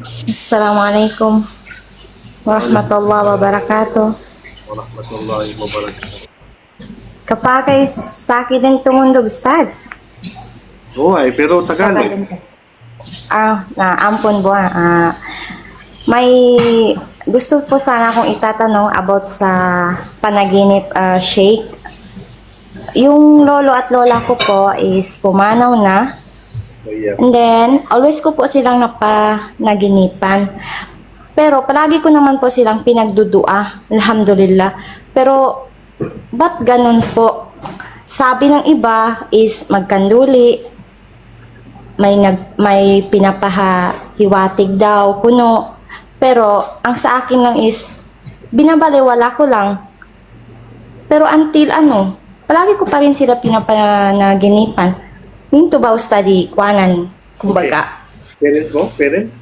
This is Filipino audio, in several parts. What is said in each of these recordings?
Assalamualaikum warahmatullahi wabarakatuh. Warahmatullahi wabarakatuh. Kapagay sa akin din tungundog, Ustad. Oo ay, pero Tagalog. Ampun buwan. May gusto po sana akong itatanong about sa panaginip, Sheikh. Yung lolo at lola ko po is pumanaw na. Yeah. And then, always ko po silang napanaginipan. Pero palagi ko naman po silang pinagdudua. Alhamdulillah. Pero, ba't ganun po? Sabi ng iba is magkanduli. May pinapahiwatig daw, kuno. Pero, ang sa akin lang is, binabaliwala ko lang. Pero until palagi ko pa rin sila pinapanaginipan. Minto ba study kuanan, kumbaga. Okay. Parents mo? Parents?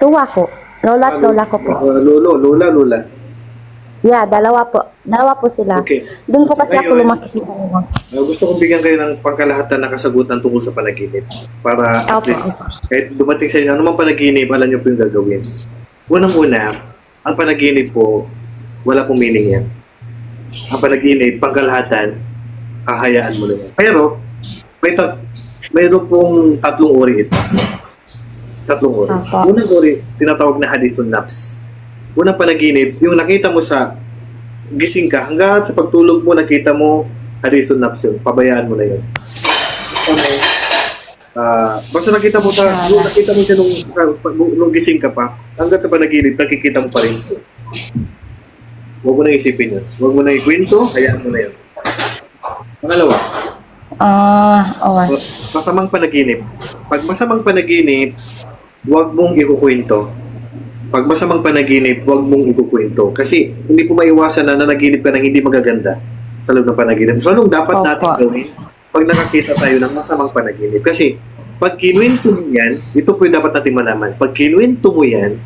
Tuwa ko. Lola at lola ko po. Lola. Yeah, dalawa po sila. Okay. Doon po kasi ako Ngayon, lumaki sa kanila. Gusto kong bigyan kayo ng pangkalahatan na kasagutan tungkol sa panaginip. Para at Opo, least, opo. kahit dumating sa inyo, anumang panaginip, alam niyo po yung gagawin. Unang-una, ang panaginip po, wala pong meaning yan. Ang panaginip, pangkalahatan, hahayaan mo na yan. Pero, mayroon pong tatlong uri ito. Tatlong uri. Opo. Unang uri, tinatawag na hadithun nafs. Unang panaginip, yung nakita mo sa gising ka, hanggang sa pagtulog mo, nakita mo hadithun nafs yun. Pabayaan mo na yun. Okay. Basta nakita mo siya nung gising ka pa, hanggang sa panaginip, nakikita mo pa rin. Huwag mo na isipin yun. Huwag mo na ikwento, hayaan mo na yun. Pangalawa, masamang panaginip. Pag masamang panaginip, huwag mong ikukwento. Pag masamang panaginip, huwag mong ikukwento. Kasi hindi po maiwasan na nanaginip ka ng hindi magaganda sa loob ng panaginip. So, anong dapat natin gawin pag nakakita tayo ng masamang panaginip? Kasi pag kinuwento mo yan, ito po yung dapat natin malaman. Pag kinuwento mo yan,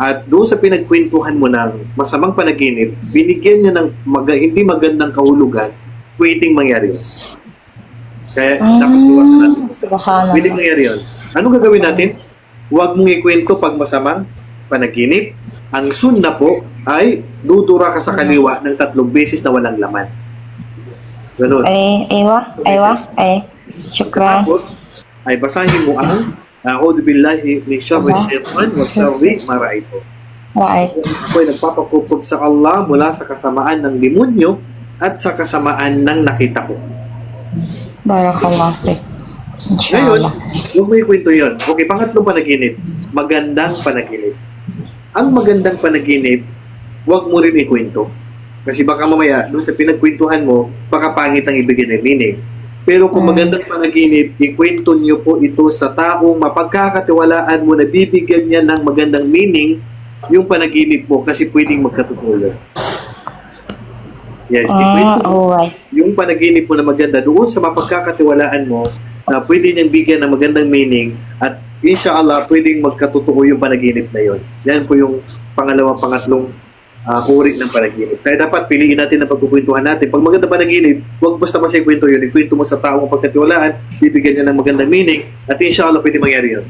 at doon sa pinagkwentuhan mo ng masamang panaginip, binigyan niya ng hindi magandang kahulugan, pwedeng mangyari yun. Kaya dapat iwasan natin. Pwedeng mangyari yun. Anong gagawin natin? Huwag mong ikwento pag masamang panaginip. Ang sunna po ay dudura ka sa kaliwa ng 3 beses na walang laman. Ganun. Syukran. Tapos, ay basahin mo ang A'udhu billahi min syarri syaitan wa syarri ma ra'aytu. Right. Ako'y nagpapakukob sa Allah mula sa kasamaan ng demonyo at sa kasamaan ng nakita ko. Barakallahu fiik. Ngayon, Inshallah. huwag mo ikwento yun. Okay, pangatlong panaginip. Magandang panaginip. Ang magandang panaginip, huwag mo rin ikwento. Kasi baka mamaya, doon sa pinagkwentuhan mo, baka pangit ang ibigay ng meaning. Pero kung magandang panaginip, ikwento niyo po ito sa taong mapagkakatiwalaan mo na bibigyan niya ng magandang meaning yung panaginip mo kasi pwedeng magkatotoo yun. Yes, ikwento mo yung panaginip mo na maganda doon sa mapagkakatiwalaan mo na pwede niyang bigyan ng magandang meaning at inshallah pwedeng magkatotoo yung panaginip na yun. Yan po yung pangatlong uri ng panaginip. Kaya dapat piliin natin ang pagkukwentuhan natin. Pag maganda panaginip, huwag basta kasi kwento yun. Ikwento mo sa taong pagkatiwalaan, bibigyan niya ng magandang meaning, at inshallah pwede mangyari yun.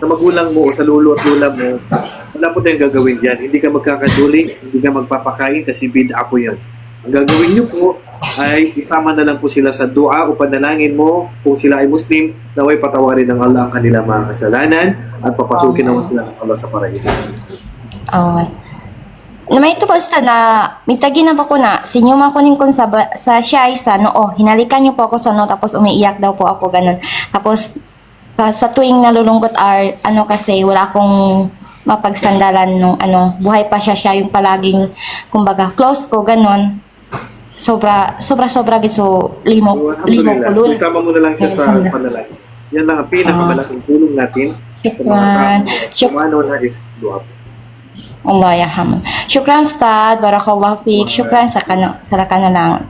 Sa magulang mo o sa lolo at lola mo, wala po tayong gagawin dyan. Hindi ka magkakaduli, hindi ka magpapakain kasi bid'a po yun. Ang gagawin niyo po ay isama na lang po sila sa dua o panalangin mo kung sila ay Muslim, naway patawarin ng Allah ang kanilang mga kasalanan at papasukin naman sila ng Allah sa paraiso. May ito po, Ustad, na mitagi na pa ko na, sinyuma ko nin sa siya isa, hinalikan niyo po ako sa tapos umiiyak daw po ako, ganun. Tapos, sa tuwing nalulungkot kasi wala akong mapagsandalan nung buhay pa siya yung palaging, kumbaga, close ko, ganun. Sobra gid so limo So, isama mo na lang siya sa panalangin. Yan lang ang pinakamalaking tulong natin sa mga tao. Kumano na is dua po. Allah yaham. Syukran, Ustad. Barakallahu fiik. Syukran sa kanang